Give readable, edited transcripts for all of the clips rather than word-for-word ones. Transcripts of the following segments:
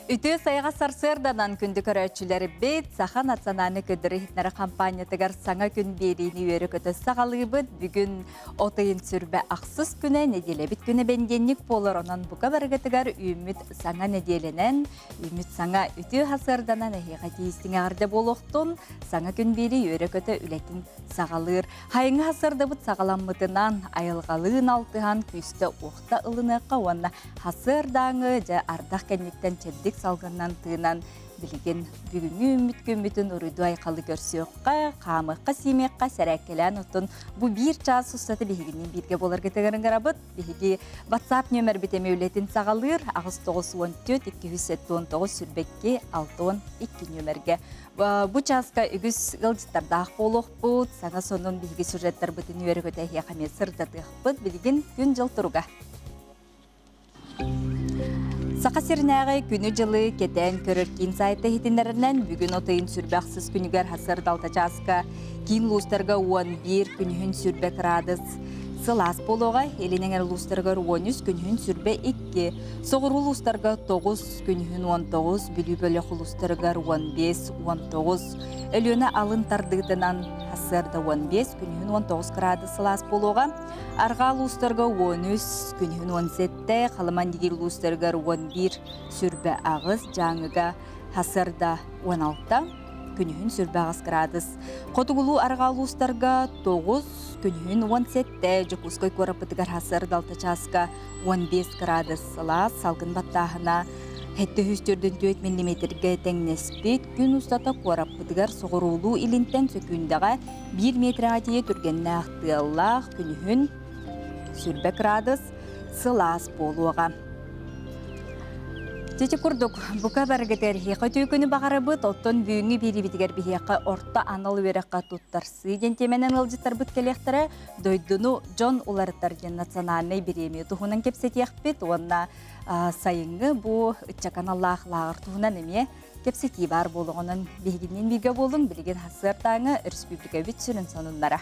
Үтө сайға сарсырданан күнді көрәтшілері бет, Саха национальны көдірі хитнары компаниятығар саңа күн берейні өрі көті сағалығы бұд, бүгін отайын сүрбі ақсыз күні, неделебіт күні бенденник болыр, онан бұқа барғытығар үміт саңа неделенен, үміт саңа үтө хасырданан әйеға дейістің ағырды болуқтын, саңа күн бері өрі көті үлетін сағалыр. Хайыңы хасырды бұд сағаламмытынан, айылғалығын алтыған күсті оқта ылыныққа, онна хасырдаңы жа ардақ кәнніктен чеддік салғаннан тыынан білген бүгінгі үміт-көмбітін ұрыду айқалы көрсеуққа, қамыққа, семеққа, сәрәккелән ұтын бұ бір час ұстаты бігінен бірге болар кетігірін қарабыт. Бігі WhatsApp нөмір бітеме өлетін сағалыр, ағыз 914-219 сүрбекке 612 нөмірге. Бұ часқа үгіз ғылдыстардақ болуқ бұд, саңа сонын бігі сюжеттар бұтын өрі көті әйе қамет сырдатық бұд, білген күн жыл тұруға. Сақа серінәғі күні жылы кетен көріркен сайты хетінлерінен бүгін отайын сүрбәқсіз күнігер хасыр далта жасқа кейін лустарға 11 күнігін сүрбәк радыз. Сылас болуға елінен әр лустарға 13 күнігін сүрбә 2, соғыру лустарға 9 күнігін 19, білі бөлі лустарға 15-19, өліні алын тардығдынан хасырда 15 күнігін 19 градус сылас болуға, Арға лустарға 13, күнігін 17, қалыман дегер лустарға 11 сүрбә ағыз, жаңыға хасырда 16, күнігін сүрбә ағыз градус. Қотығылу арға лустарға 9, күнігін 17, жүкускай көрапытығар хасыр далта часқа 15 градус сылас, салғын баттағына Хетті хүстерден 4 мм-ге тәңнеспет күн ұстата көрапытығар соғырулу илінтен сөкіндіға 1 метрға тие түргенне ақтығаллақ күнігін сүрбә градус сылас болуға. Тече күрдік, бұқа бәргетер хеқа түйкіні бағары бұд, оттон бүйіңі бері-бетігер бейеқа орта аналы вераққа тұттарсы. Дентеменен ұлжыттар бұд келектірі, дойдыну Джон Уларыттарген национальный береме тұхынан кепсет еқпет, онна сайыңы бұ үтчакан Аллах лағыр тұхынан еме кепсеті бар болуғынан бейгінен бірге болың, білген хасыртаңы республика бүтсінің сонынлара.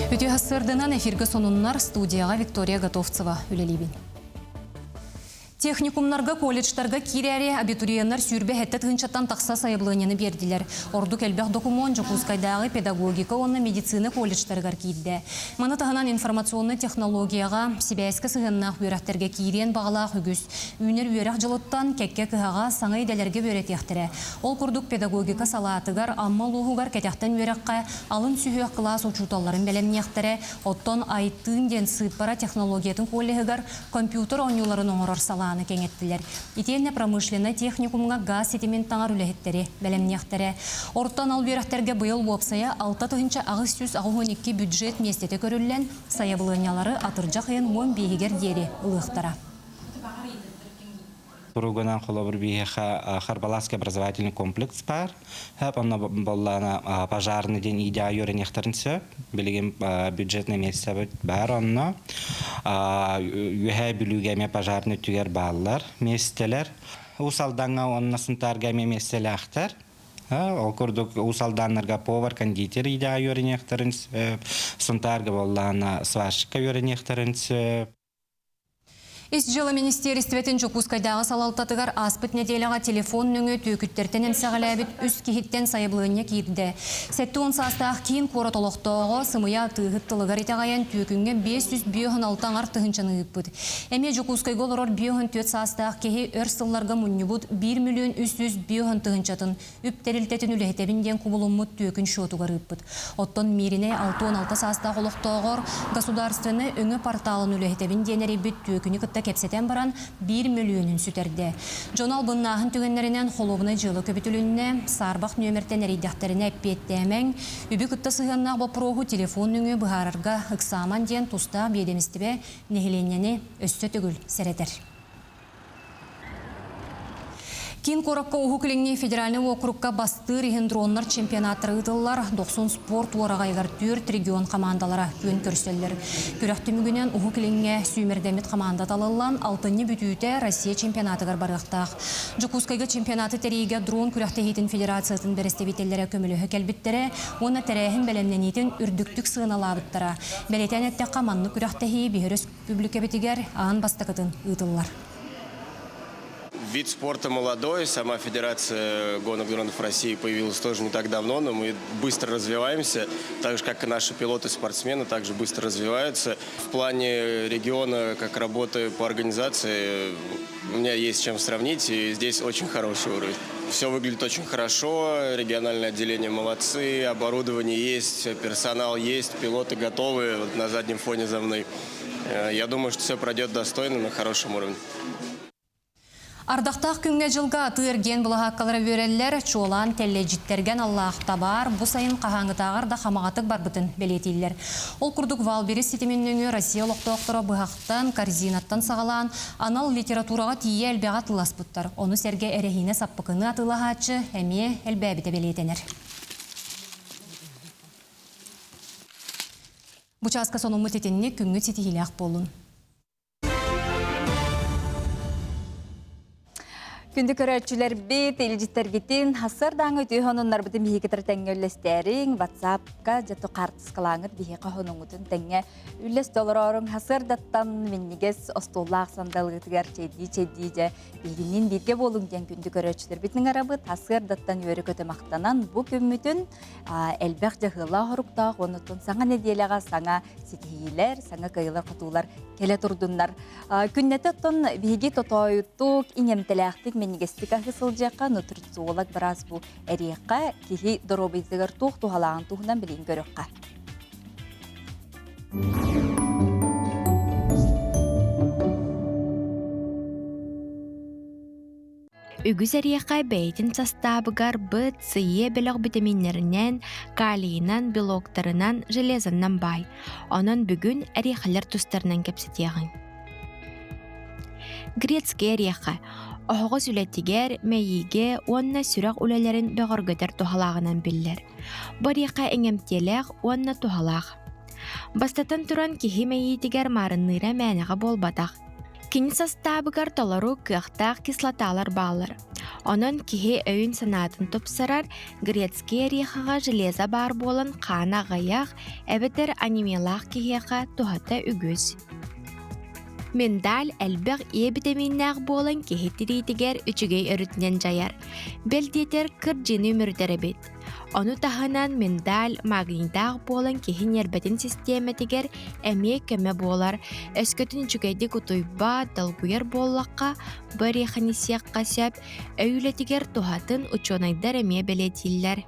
Өте хасырдынан эфирге сонуннар студияға Виктория Готовцева үлелейбін. Техникумнарга, колледжтарга кирәре абитуриеннар сүрбе хәтті тығынчаттан тақса сайыблығыны берділер. Орду кәлбәқ документ Жокускайдағы педагогика, онна медицина колледжтаргар кейді. Маны тағынан информационны технологияға, Сибәйскі сығыннақ өрәқтерге кейрен бағалақ үгіз. Үнер өрәқ жылыттан кәкке кыға саңай дәлерге өрәт ектірі. Ол күрдік педагогика салатыгар, амма луғығар кәтяқтан өрәққа алын сүйі класс учуталарын бәлем ектірі. Оттон айттың ден сыппара технологиятын коллегігар компьютер оңюларын оңырар сала кеңеттілер. Итенне промышленный техникумға газ сетимен таңар үләхеттері, бәлемнектері. Орттан ал бүйрәқтерге бұйыл бопсая 6-12 бюджет местеті көрілген саябылынялары атыржақ ең 10 бейгер дері ұлықтара. Туругунан холобур биеха Харбаласский образовательный комплекс бар. Онна боллана пожарный день идея юренехтернсе, билеген бюджетный месте бар онна. Юхай билугеме пожарный түгер баллар местелер. Усалданга оннасын таргеме местелехтер. Ол курдук усалданнарга повар кондитер идея юренехтернсе, сунтарга боллана сварщика юренехтернсе. Ис жылы министерстветін Жокускайдағы салалтатығар аспыт неделяға телефон нүңі түйкіттерттенен сағалабет үс кехеттен сайыблығыне кейді. Сәтті он састақ кейін қора толықтығы сымыя тұғыттылығар етағаян түйкінге 500 биоғын артығыншаны үппід. Әме Жокускайғол орор биоғын төт састақ кехе өр сылларға мұнныбуд 1 миллион 300 биоғын тұғыншатын үптерілтетін үләхетебінден құбылыммыд түйкін шотуғар үппід. Оттон меріне 6-16 састақ олықтығыр государственны өңі порталын үләхетебінден әребет түйкіні кепсетен баран 1 миллионын сүтерді. Жонал бұннағын түгенлерінен холовыны жылы көбітілінне сарбақ нөміртен әрейдіқтеріне әппеттемәң, үбі күтті сығаннақ бапырогу телефон нүңі бұғарарға ұқсаман ден тұста бедемістібе нехеленені өсті түгіл сәретер. Кин коракка ухуклеңне федеральный округка бастыр иген дроннар чемпионаттары ытыллар 90 спорт уарагайгар 4 регион командалара күн көрселлер. Күрәхтемүгінен ухуклеңне сүймердемет команда талылан 6-ны бүтүүтэ Россия чемпионатыгар барықтақ. Жукускайга чемпионаты терейге дрон күрәхтехитин федерациятын берестебителлere көмілі хөкелбіттере, оны тәрәхін бәлемненетін үрдіктік сығыналабыттара. Бәлетен әтті қаманны күрәхтехи бігіріс публикабетігер ағын бастықытын ытыллар. Вид спорта молодой, сама Федерация гонок дронов России появилась тоже не так давно, но мы быстро развиваемся, так же, как и наши пилоты-спортсмены, также быстро развиваются. В плане региона, как работы по организации, у меня есть с чем сравнить, и здесь очень хороший уровень. Все выглядит очень хорошо, региональное отделение молодцы, оборудование есть, персонал есть, пилоты готовы, вот на заднем фоне за мной. Я думаю, что все пройдет достойно, на хорошем уровне. Ардақтақ күнге жылға тыырген бұлағаққалары верелер чолан теллежиттерген Аллахта бар, бұл сайын қағаңытағар да қамағатық бар бұтын белетейлер. Ол күрдік Валберес сетеменніңі Россия лоқтоқтыры бұғақтан, корзинаттан сағалан, анал литератураға тие әлбеға тылас бұттар. Оны сәрге әрехіне саппықыны атылағачы, әме әлбәбіте белетенер. Бұчасқа соның мұтетінне күнгі сетихилек болын. Күнді көрәтшілер бет, елжеттергетін хасырдаңы түйхонынлар бұды мейкетір тәңе үлестерін, WhatsApp-ка жаты қартысқылаңыд бейхеқа хоныңытын тәңе үлес долар орын хасырдаттан меннегес остоллақ сандалғытығар чейді же бейгінен бетке болың ден күнді көрәтшілер бетінің арабыт хасырдаттан өрі көті мақтанан бұл күммітін әлбәқ жағыла ғырықтақ онытын саңа неделяға саңа сетейлер, саңа қайылар қатулар келе тұрдынлар. Күннеті тұн бейге тотойыттық, инемтеләқтік меннегестік ақысылжаққа нұтрыцуолак біраз бұл әрияққа кейі дұробайзығыр тухалағын тухынан білейін көріққа. Үгіз әрияққа бәйтін састабығар бұд сые біліқ витаминлерінен, калиинан, белоктарынан, железаннан бай. Онын бүгін әрияқалар тұстарынан кепсетеғын. Грецкий әрияққа оғыз үлеттігер, мәйіге, онына сүрақ үлелерін бәғыргөтер тухалағынан білдер. Барияққа әңемтелек, онына тухалақ. Бастатан тұран кехи мәйітігер марынныра мәніға болбатақ. Кини састабыгар толару кыахтаах кислоталар баалар. Онон кихи өйін санатын топсарар грецкий әрияқаға железа бар болын қана ғаяқ, әбетер анемиялақ кихияқа тухата үгіз. Мендал әлбәқ витаминнақ болын кихи тиритігер үчігей өрітінен жаяр. Белдетер кыр жені өмірдері бет. Оны таханан мендал магнитақ болын кихин ербетін системетігер әме көмі болар. Өскөтін жүгейді күтуйба далбуяр боллаққа бір еханисияққа сөп өйлетігер тухатын учонайдар әме белетілер.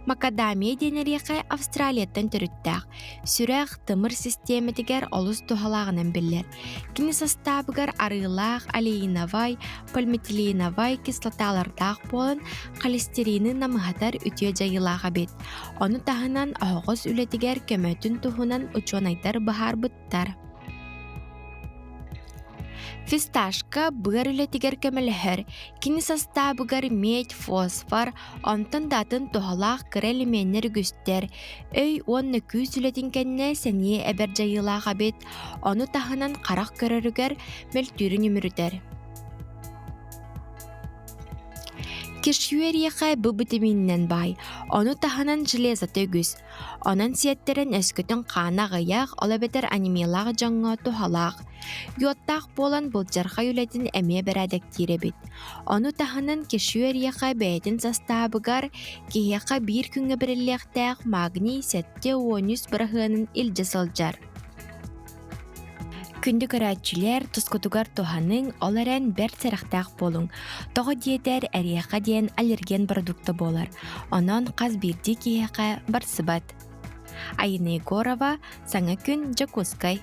Макадамия денерияқай Австралияттан түріттәқ. Сүрәқ тымыр системетігер олыс тухалағынан білер. Кені састабығар арылақ, алеиновай, пальметилиновай кислоталардақ болын холестерины намығатар үтіе жайылаға бет. Оны тағынан оғыз үлетігер көмөтін тухынан учонайдар бұхар бұттар. Фисташка бұғар үлетігер көміліхір, кені састабығар мед, фосфор, онтын датын тұғалақ кіреліменер күстер. Өй онны күз үлетін кәнне сәне әбір жайылаға бет, оны тағынан қарақ көрірігер мөлтүрін өмірдер. Кешюерияқай бұл витаминнен бай, оны тағынан железаты үгіз. Онын сиеттерін өскөтін қана ғаяқ, олабетер анемиялағы жаңға тұхалақ. Йоттақ болан бұл жарға үлетін әме бірәдік тиребет. Оны тағынан кешюерияқай бәйтін застабығар, кейяқа бір күнгі біріліқтәқ магний сәтте 13 бірғының илжі сылжар. Күнді көрәтчілер тұскутугар туханың оларан бәр сәріқтақ болың. Тоғы диетер әрияқа дейін аллерген продукты болар. Онын қаз бірді кейяқа бар сыбат. Айына Егорова, Саңа күн, Жакускай.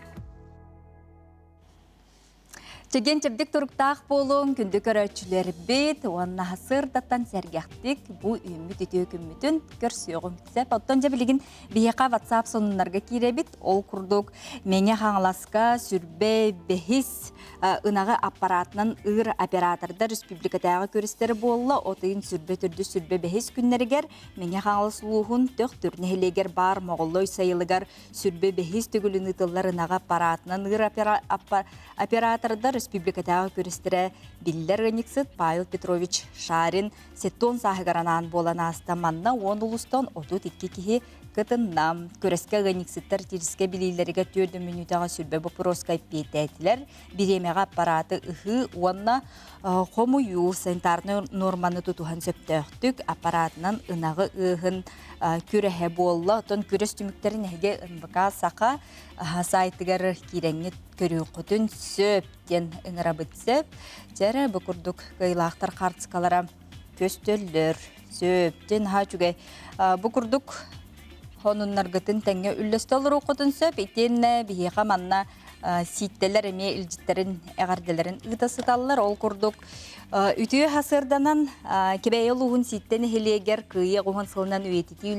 Чеген чебдик туруктаах болуң, күнді көрөчүлер бит, уанна хасыр даттан сәргяқтик, бу үміт үтіө күммітін көрсөғым тізеп. Оттон жабілігін бейеқа WhatsApp сонунларға киребит, ол күрдік мене хаңласка сүрбе бехис ынағы аппаратынан ыр операторда республикатағы көрістері болла, отыйын сүрбе түрді сүрбе бехис күннерігер, мене хаңлас луғын төх түрнехелегер бар, моғоллой сайылыгар сүрбе бехис түгілін ытылар ынағы аппаратынан ыр операторда республикатағы көрістері Биллер Ганиксыт Павел Петрович Шарин сеттон сахыгаранан болан астаманна 10 улустан отут 2 кихи кытыннам. Көреске Ганиксыттар тириске билилерге 4 минутаға сүрбе бопороскай пететилер. Биремеға аппараты ыхы уанна хомую санитарны норманы тутухан сөптөқтүк аппаратынан ынағы ыхын күрәһе болла. Тон күрес түміктерін әге ынбыка сақа сайтыгар киреңет көрүү құтын сөптен ыңырабыт сөп. Жәрі бұқырдық қайлақтар қартысқалара көстөллер сөптен хачугай бұқырдық хонуннаргытын тәңе үллестолыр оқытын сөп, итенне бейеға манна ситтелер эме илжиттерин эгарделерин ытасыталлар ол курдук үтүө хасырданан кебейел угун ситтен хелегер кыя гуган сылынан үетити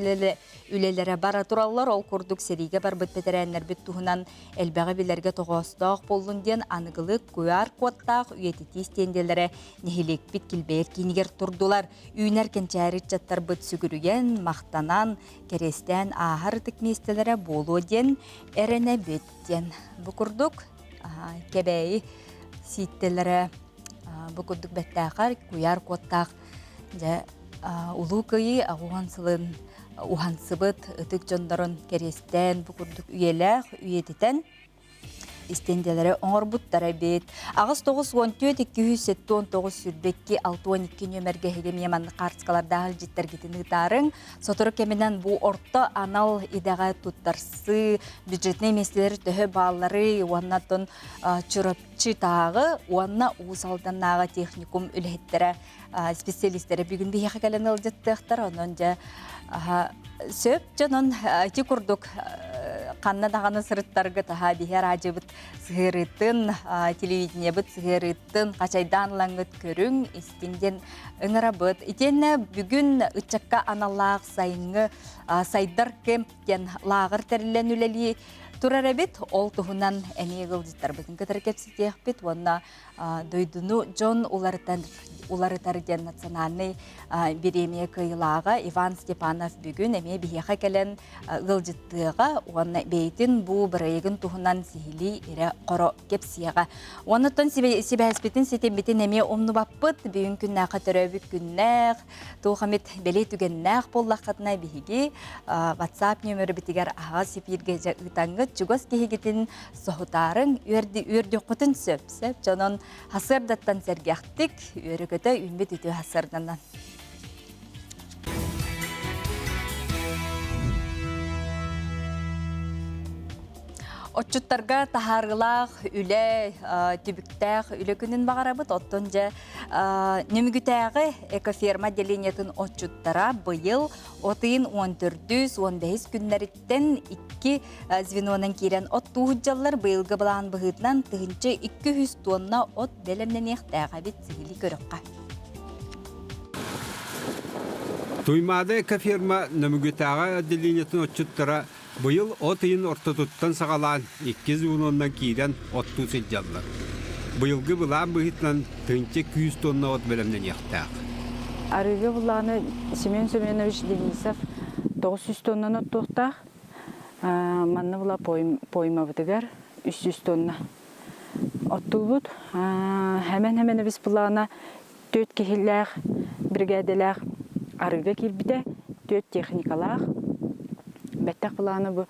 үлелере бара тураллар ол курдук сериге бар беттереннер бит туһунан элбеге билерге тогосток болдун ден аныгылык куяр коттак үетити стенделере нехелек бит килбер кинигер турдулар үйнер кенчәрит жаттар бит сүгүрүген мактанан керестен ахар тикместелере болу ден эрене беттен Букурдук кебей ситтелере букурдук беттақар куяр коттақ улу кыйы агуан сылын ухансыбыт ытык жондорон керестен букурдук үйелек үйетитен истенделері оңорбуттары бет. Ағыз 9-14-279 сүрбекке 6-12 нөмерге хегемия манны қартықалардағы життер кетін ұтарын. Сотыры кеменен бұл орта анал идаға тұттарсы, бюджетіне меселері төхі балары, уаннатын чұрапчы тағы, уанна уысалданнаға техникум үлхеттері специалистері бүгін бейхі кәлін ұлжеттіқтар, онын жа сөп жонын ті күрдік қанна дағаны сырыттарғы таға бейхер ажыбыт сығырыттын, телевидение бұт сығырыттын, қачайдан лаңғыт көрің, істенден ұңырабыт. Итенне бүгін ұтчаққа аналақ сайыңы сайдар кемптен лағыр тәрілен үлелі турар бит, ол тұхынан әне ғылдыттар бұтын кітір кепсетеқ бит, онна дойдыну жон уларытарден национальный береме кыйлаға Иван Степанов бүгін әме бейеқа кәлін ғылдыттыға, онна бейтін бұ бірайығын тұхынан сихили ире қоро кепсеға. Оннаттан себәспетін сетен бетін әме омны баппыт, бүйін күннәқі түрәбік күннәқ, тұғамет бәлей түгеннәқ боллаққатына бейге WhatsApp нөмірі бітігер аға сепирге ұтаңғы чугос кехегетін соғытарын өрді құтын сөп, жонын хасырдаттан сәргяқтық, өрігіді үмбет үті хасырданан. Отчуттарға тахарғылақ, үлі, түбіктәқ, үлі күнін бағарабыт. Оттон жа нөмігітәғі экоферма делениетін отчуттара бұйыл отыын 14-15 күнлеріттен 2 звенонан керен от туғыджалар бұйылғы бұлаған бұғытынан тұғынчы 200 тонна от белемнен еқтәға бет сігілі көріққа. Туймады экоферма нөмігітәғі делениетін отчуттара Бұйыл отыйын ортотуттан сағалан 2 звенонан кейден отту селжалар. Бұйылғы бұлан бұғытнан тұнчы 200 тонна от бөлімнен яқтақ. Арыгы бұланы Семен Семенович Денисов 900 тоннан оттуқтақ. Манны бұла пойма бұдығар 300 тонна отту бұд. Әмен біз бұланы 4 кехілләқ, бригаделәқ арыгы келбіде 4 техникалақ. Бәттәк бұланы бұ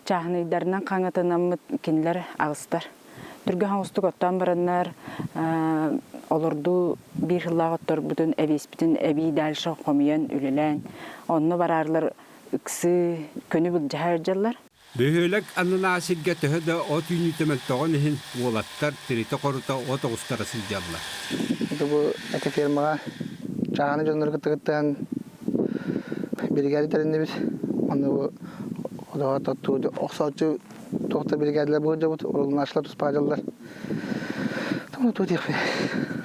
чағынайдарынан қаңатынамыд кенілер ағыстар. Түргі хаңыстық оттан бараннар олырду бір жыллақ оттар бұтын әбеспітін әбей дәлші қомиян үлілән. Онны барарлар үксі көні бұл жағар жалар. Бөхөлік аннын асылға түхіді от үйнітімілтіғын ең олаттар тіреті қорыта от оғыстары сылжалар. Бұл әті фермаға жағаны жонлар күттігіттен бригадаларында біз оны одаға татты оқсаучы тоқты бригадалар бұл жабыт, орылын ашылар тұспағалар. Туму тутих.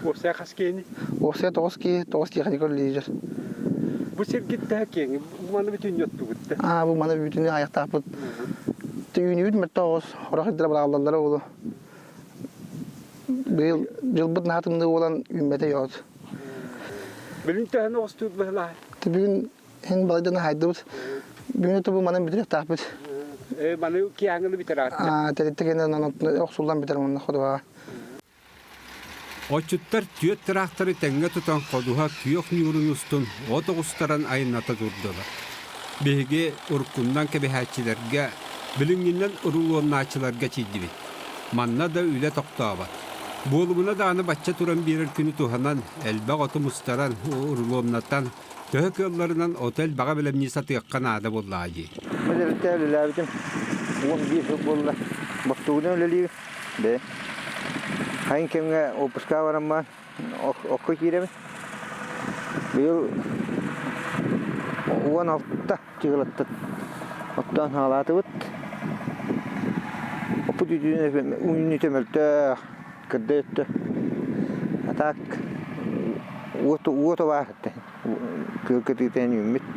Осаа хаскени. Осе тоски хадикор лижер. Бу сергитте кең. Маны бүтүн yottugutта. Бу мана бүтүн аяктапыт. Түйүнүт мертос хорахыдра бараллар болу. Бил жылбыт натымды olan үммете йот. Билинтен остуд бала. Бүгүн hen балайдан хайдыбыт. Бүгүн бу мана бүтүн тапыт. Маны кияңны битерат. Тәреттеген оксулдан битер мына ходва. Очуттар түйет тракторы тәңге тұтан қодуға күйек нюрыныстың отығыстаран айыната тұрдылар. Беге ұрқыннан кәбіхәтчілерге, білінгіннен ұрылуынначыларға чейдібі. Манна да үлі тоқтабат. Болымына дағаны бачча тұран берер күні туғанан, әлбәқ оты мұстаран ұрылуыннаттан, төһі көлларынан отел баға білімні сатыяққан ада болды ажи. Мәдәлетті әліләбітім, 11 жыл болды. Бақтуғыдан өлелігі. Бе. Хайын кемге опуска бараман, оқы кейреме. Бұл 16-та жығылатты. Оттан халаты бұд. Опы дүдіне үніне төмелті, кірді өтті. Атак, уото бағытты. Көркететен үміт.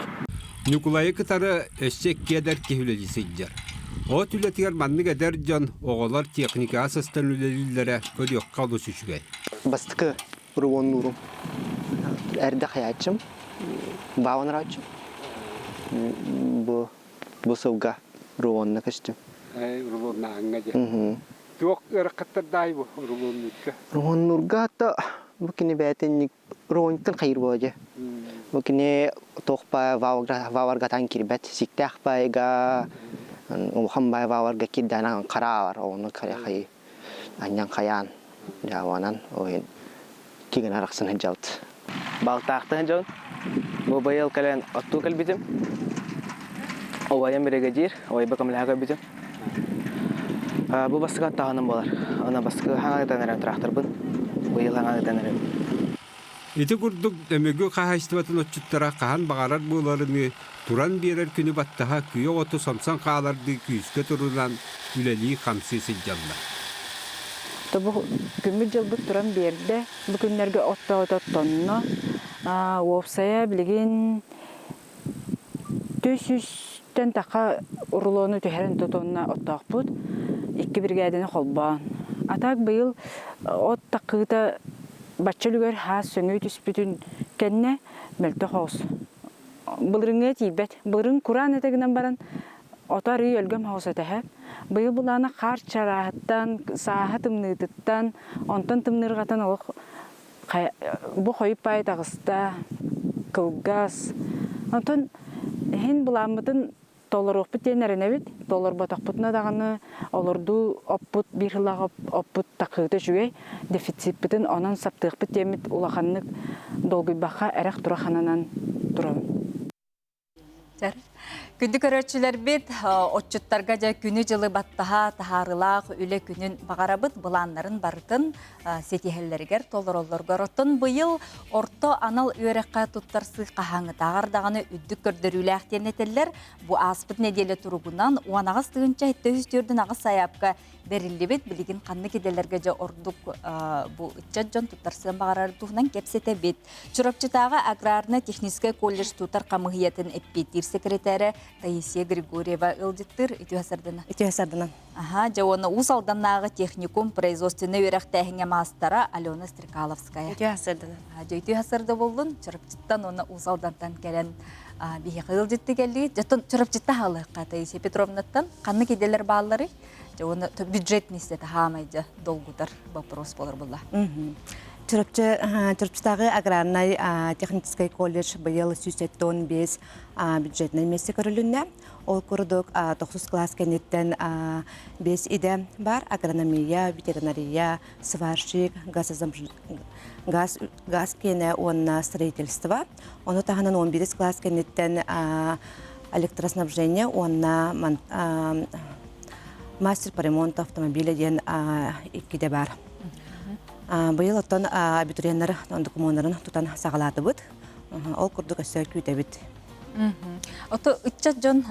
Николай кытары өссек кедер кехүлелі сейдер. О түлетігер маннык әдер жан оғалар техника асыстан үлелілері өдіққа олыс үшігей. Бастықы ұруын ұрым. Әрді қаячым, бауыныр ачым. Бұл сауға ұруынны кәштім. Ұрылуынна аңға же. Туақ ұрақаттар дай бұл ұрылуынныққа. Ұруын ұрға ата бұкіне бәтінік ұруынтын қайыр болады. Бұкіне тоқпа ваварға таң кербәт, сікті ақпайға Улхан бай ваварга киддана каравар оны каяхай аньян каян жаванан ойын киген араксын жалт. Балтақтан жон. Бу быйыл кален отту калбитим. Овайым бригадир, ой бакамлага битим. Бу басқа тағаным болар. Она басқа хаңа танарам тракторбын. Быйыл хаңа танарам. Ити курдук дөмөгү кахайстыбатын отчуттара кахан багарар боларыны туран берер күнү баттаха күйө оту самсан кааларды күйүскө турунан үлели хамсы сыджалла. Тобу күмү жылбыт туран берде бу күннерге оттонно опсая билген 400-тен така урулоону төһөрөн тотонна оттоокпут 2 бригаданы холбаан. Атак быйыл от такыта Баччылыгар хас сөңөй түспүтүн кенне мөлтө хоос. Былырыңа тийбет. Былырың Куран этегинен баран отары өлгөм хоос этеһе. Быйыл булана кар чарахаттан, сааха тымныытыттан, онтон тымныргатан ол бу хойып бай тагыста кылгас. Онтон хин буламытын доллар битенеренебит, доллар батакпытна даганы олорду оппут бир хылага оппут такыты жүгей дефицит битен анан саптык битемит улаханнык долгый баха эрак турахананан турам. Күнді көрөтчілер бит, отчуттарға жа күні жылы баттаға тахарылақ үлі күнін бағарабыт бұланларын барытын сетихеллергер толыролларғар оттын бұйыл орто анал үйерекқа тұттарсы қағаңы тағардағаны үддік көрдірілі әқтенетелер бұ аспыт неделі тұрғынан уанағыз тұғынша етті үстірдің ағыз саяпқа берілі бет білігін қанны кеделерге жа ордық бұ үтчат жон тұттарсын бағарары тұғынан кепсете бет. Чурапчытаға аграрны технический колледж тұтар қамығиетін эппетир секретары Таисия Григорьева ылдыттыр Итюхасардынан. Ага, жауаны усалданнағы техникум производственный өрәқтәхіңе мастара Алена Стрекаловская. Итюхасардынан. Итюхасарды болдың, чурапчыттан оны усалдантан келен бейхі ылдытты келді. Жаттан чурапчытта халыққа Таисия Петровнаттан қанны кеделер бағалары. Жауаны бюджетный сеті хамайды долгутар вопрос болар бұлла. Чурапчытағы аграрный технический колледж бұйыл 115 бюджетный месте көрілінне. Ол күрдік 9 класс кенеттен 5 иде бар. Агрономия, ветеринария, сварщик, газ кене онна строительство. Оны тағынан 11 класс кенеттен электроснабжение, онна мастер по ремонту автомобиля ден 2 бар. Быйыл оттан абитуриенттер документтарын тутан сагалаты бут. Ол курдук өсө күтө бит. Ото үтчат жон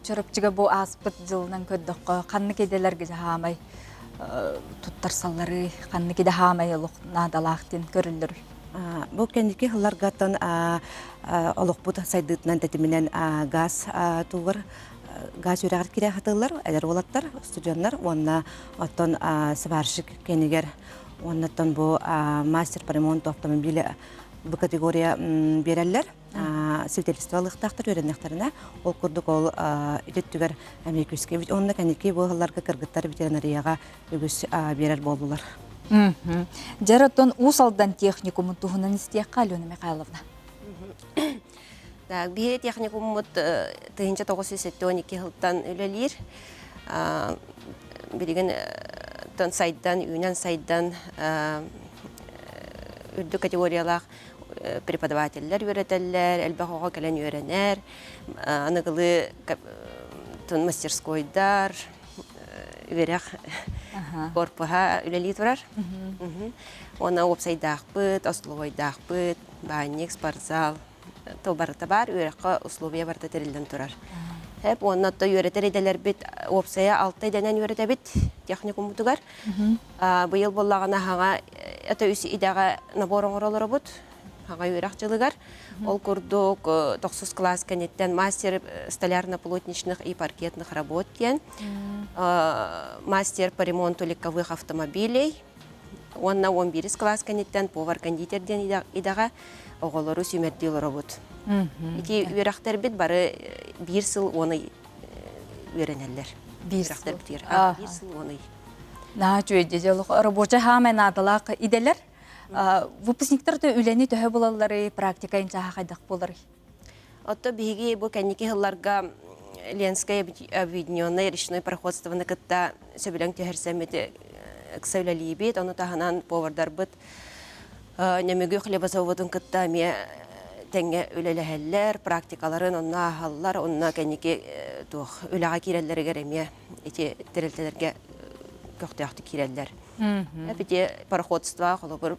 чурапчыга бу аспыт жылынан көддөккө канны кеделерге жаамай туттарсаллары қанны кеде хамайылық надалақтен көрілдір. Бұл кәнеке хыларгаттан олықпұт сайдытынан тәтіменен газ туғыр, газ үрәғір кере қатылар, әлер олаттар, студионлар, онына оттан сыбаршық кәнегер, оннаттан бұл мастер по ремонту автомобилі бұл категория берәлілер, свидетельстволықтақтар өреннектарына, ол күрдік ол үдеттігер әмек өске. Онына кәнеке бұл хыларға кіргіттар ветеринарияға өгіс берәл болдылар. Жараттон усалдан техникумын туғынан істеяққа, Алена Михайловна. Бие техникумыт 1912 жылдан өлелер. Білген сайдан, үйнен сайдан үрді категориялақ преподавательлер өретелер, әлбәқоға кәлен өренер, анығылы мастерскойдар, верях корпуға үлелі тұрар. Оны опсайдақ бұд, ословойдақ бұд, банник, спортзал, тобарыта бар, өрекқа условия барда терілден тұрар. Хәп, оны отта өретер еделер бит, опсая 6 айданан өрете бит, техникум бұтығар. Бұйыл боллағына хаға, әті үсі идаға наборын оралары бұд, хаға өрек жылығар. Ол күрдік 9 класс кәнеттен мастер столярно-плотничных и паркетных работ кен, мастер по ремонту легковых автомобилей, он на 11 класс кәнеттен повар-кондитерден идаға оғылары сүймердейлі робот. Ити өректер бит бары 1 сыл оны өренелер. 1 сыл оны. На жөйде жолық рабоча хамай надалақ иделер. Выпускниктарды үләні төхі болалары практикайын жаға қайдақ болары? Отто бігі бұл кәнеке ғылларға Ленское объединенное речное пароходство на кытта сөбілің төхерсәметі ксәуләлі бет, оны тағынан повардар бұд. Немеге хлебозаводын кытта ме тәңе үләләхәлләр, практикаларын онна ағаллар, онна кәнеке үләға керелері кәреме, ете тірелтелерге көқтіяқты керелер. Әпете пароходство, қолы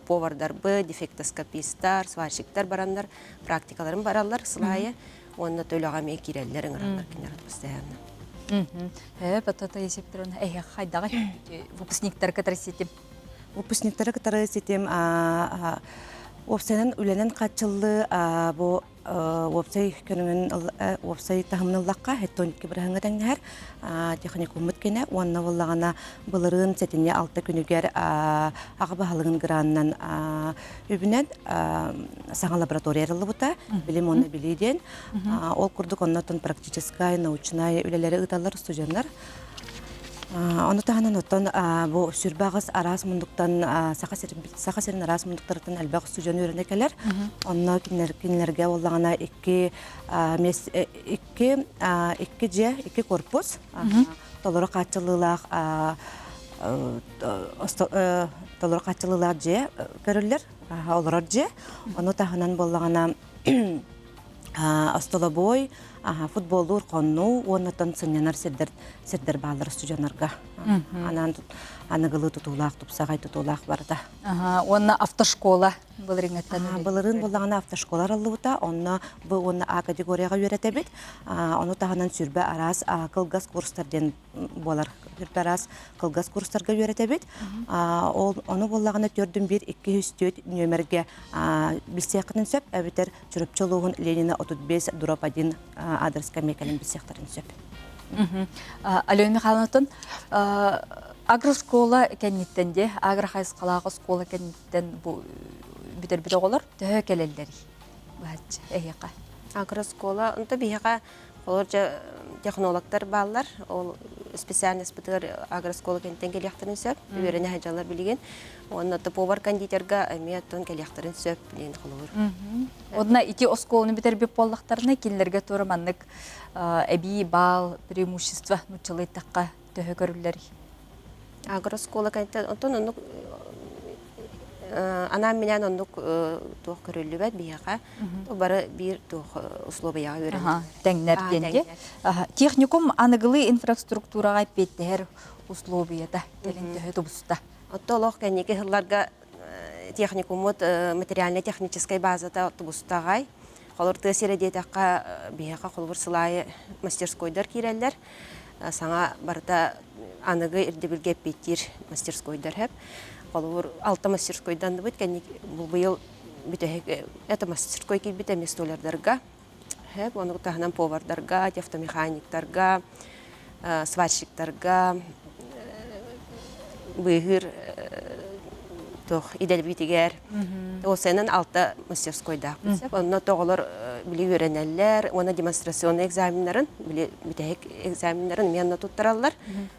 повардар бы, дефектоскопистар, сварщиктар барандар, практикаларын баралар сылайы, онна төліға ме керелерін ұрандар кенерат постоянно. Патата есептерін әйе қайдағы выпускниктар катар сетем? Выпускниктары катар сетем, опсайнан үләнен қатчылы бұл опсай көріңін опсай тағымның лаққа әттоникке бір ғаңға тәңнәр техникум мүткені, онына болағана бұлырын сәтіне 6 күнігер аға бағалығын гранынан өбінен саңа лабораториялы бұта, білім оны білейден. Ол күрдік оннатын практическай, научнай үлелері ұталар студенттар. Оны тағынан оттан бұл сүрбағыз арас мұндықтан, сақа серін арас мұндықтарытын әлбәқ студиян өріне кәлер. Онына кенлерге олағына 2 корпус, толыры қатчылылар же көрілер, олырар же. Оны тағынан болағына Астолобой, футболур, конну, оннатан сынянар сердер балар студионарға. Анығылы тұтулақ, тұпсағай тұтулақ барда. Онна автошкола бұлырыңаттан өлі? Бұлырын болағына автошколар алды бұта, онна бұл А категорияға өреті бет. Оны тағынан сүрбі арас қылғас курстарден болар. Сүрбі арас қылғас курстарға өреті бет. Оны болағына төрдің 1-2-3 нөмерге білсеқінің сөп, әбетер жүріпчылуғын Ленина 35 дроп 1 адрес кәмекелін білсеқтарын сөп. Алена Михайловна, агроскола кәнеттенде, агрохайсқалағы скола кәнеттен бітер-бітер олар төхі кәлелдері. Агроскола, онда бейіға технологтар балалар, ол специальность бұтығыр агроскола кәнеттен кәлияқтарын сөп, өріне әжалар білеген. Онда повар кондитерға әметтен кәлияқтарын сөп білеген қолуыр. Одна ити осколыны бітер-біп боллақтарына келілерге тұраманлық әбей, бал, преимущество нұтчылы таққа төхі көрілері. Агроскола кәнеттен, онтон анам менен ондук туох көрүлүбөт бияга бары бир туох условияга өрөт. Теңнерденде. Техникум аныгылы инфраструктурага петтер условията келинде тубуста. Оттолох кенеке хылларга техникумут материально-технической базата тубустагай. Холор тесере детакка бияга холбур сылай мастерскойдар киреллер. Саңа барда аныгы ирдебилге петтир мастерскойдар хэп. Олор алта мастерскойдан да бит кенник бу быйыл битеге это мастерской ки бите местолердарга. Хэп оны тахнан повардарга, автомеханиктарга, сварщиктарга, быгыр тох идел битигер. Осенен алта мастерскойда. Онна тоголор били үйренеллер, оны демонстрационный экзаменнарын, били битек экзаменнарын менна туттараллар.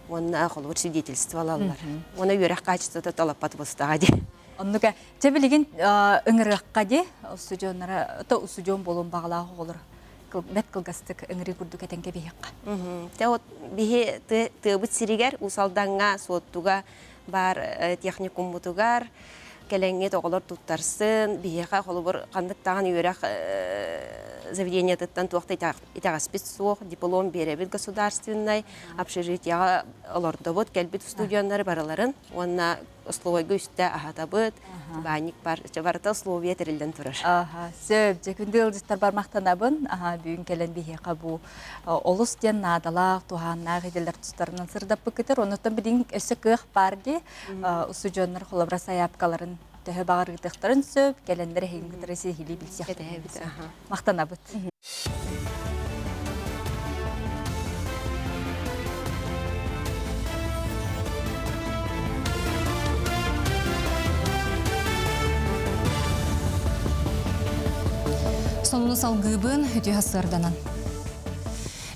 Оны холор свидетельство алалар. Оны үйрәк качествода талапат бустади. Оннука тебилеген ыңырыкка де студионнара то студион болон баглаа olur. Бет кылгастык ыңыры күрдүк этенге бияққа. Те вот бихе тыбыт сиригер усалданга соттуга бар техникум бутугар келеңге тоголор туттарсын бияқа холбор кандыктаган үйрәк заведение тыттан туакта итагаспит суох диплом беребит государственный общежитияга олордо вот келбит студионнары бараларын онна условига үстә ахатабыт баник бар чабарта условия терилден турар. Сөп жекүндүл життар бармактанабын. Бүгүн келен бияқа бу олус ден надалак туханна гыдылдар тустарынан сырдап быкытыр. Онуттан бидин өсө кых барди студионнар холобра саяпкаларын төһө багыргытыктарын сөп келендер хеңгитреси хили билсек. Мактанабыт. Сонуны салгыбын үтü hasırdanan.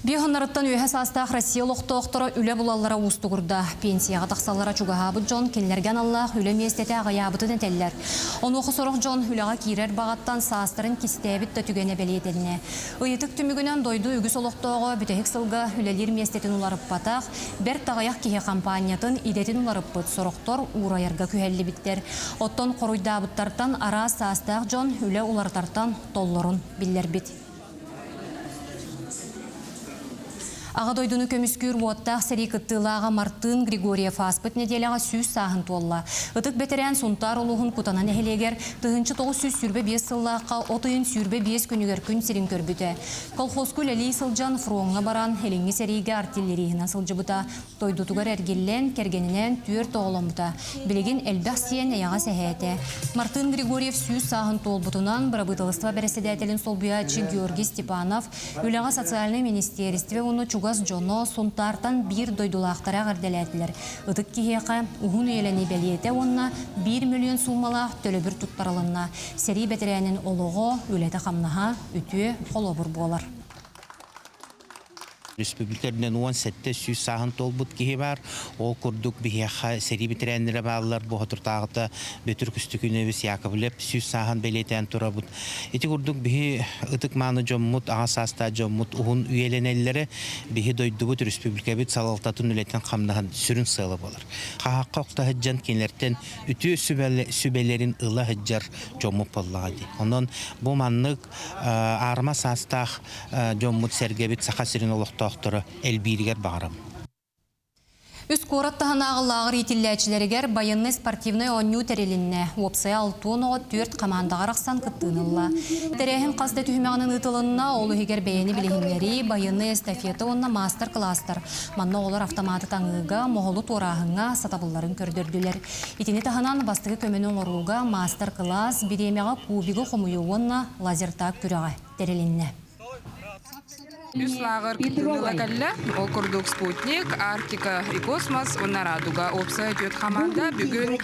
Бихоннарыттан үйе састақ Россия лоқтоқтыры үлі бұлалара ұстығырда. Пенсияға тақсалара чуғағабы Джон келлерген Аллах үлі местеті ағаябытын әтеллер. Оны оқы сорық Джон үліға кейрер бағаттан састырын кистәбіт түгене бәлетеліне. Үйетік түмігінен дойду үгіс олықтоғы бүтәхік сылға үлелер местетін ұларып батақ, бір тағаяқ кейе компаниятын идетін ұларып бұт сорықтор ұрайырға күйәлі біттер. Оттон қоруйдабыттартан ара састақ Джон үлі ұлартартан толлорын білер бит. Аға дойдуны көміскүр уаттақ сәрі кыттылаға Мартын Григорьев аспыт неделяға сүйіз сағын туалла. Үтік бетерен сұнтар олуғын кутанан әхелегер, тұғынчы 900 сүрбе 5 сыллаққа, отыйын сүрбе 5 күнігер күн сірін көрбіті. Колхозкүл әлі сылжан фронға баран, әліңгі сәріге артиллерийіна сылжы бұта, дойдутугар әргеллен, кергенінен түйір тоғылын бұта. Білеген әлбәқ сиен әяға сәхәті. Мартын Григорьев сүйіз сағын туол бұтынан бұрабытылыства бәрәседәтелін солбуячы Георгий Степанов, үліға социальный министерстве оны Чугас Джоно сунтартан бир дойдулақтара ғарделәтілер. Үтік кейеқа ұғын үйелені бәлиеті онына 1 миллион суммалақ төлі бір тұттарылынна. Сәрі бәтірәнін олығы өлеті қамнаға үті қолобыр болар. Республикаларынан 17 сүйіз сағын толбут кейі бар. Ол күрдік бігеға сәрі бітірәнлері бағылар. Бұға тұртағыта бөтір күстікінебіз яқыбылеп сүйіз сағын бәлетен тұра бұд. Еті күрдік бігі ұтық маны жоммут, аға саста жоммут, ұғын үйеленелері бігі дойды бұд республика біт салалтатын үлеттен қамнаған сүрін сылы болар. Қағаққа ұқта хыджан кенлерден үті сүбелерін ұла хыджар жоммут боллағады. Онын бұл маннық арма састақ жоммут сәргебет сақа сірін олықта Эльбиргер бағарам. Үс қораттағын ағылағыр етілләчілерігер байынны спортивный оню тәрелінне. Опсай 6-4 командаға рақсан күттіңілла. Тәрәхін қазды түймәғінің ұтылынна олы егер бәйіні білігінлері байынны эстафеті онна мастер-кластар. Манна олар автоматы таңыға, моғылы торағыңа сатабыларын көрдірділер. Етіне тағынан бастығы көменің оруға мастер-класс биремеға кубигі қомуы онна лазертақ күріға тәрелінне. Үс лағыр күттіңілі кәлі, ол күрдік спутник, Арктика и космос, онна радуга. Опса өтет қаманда бүгін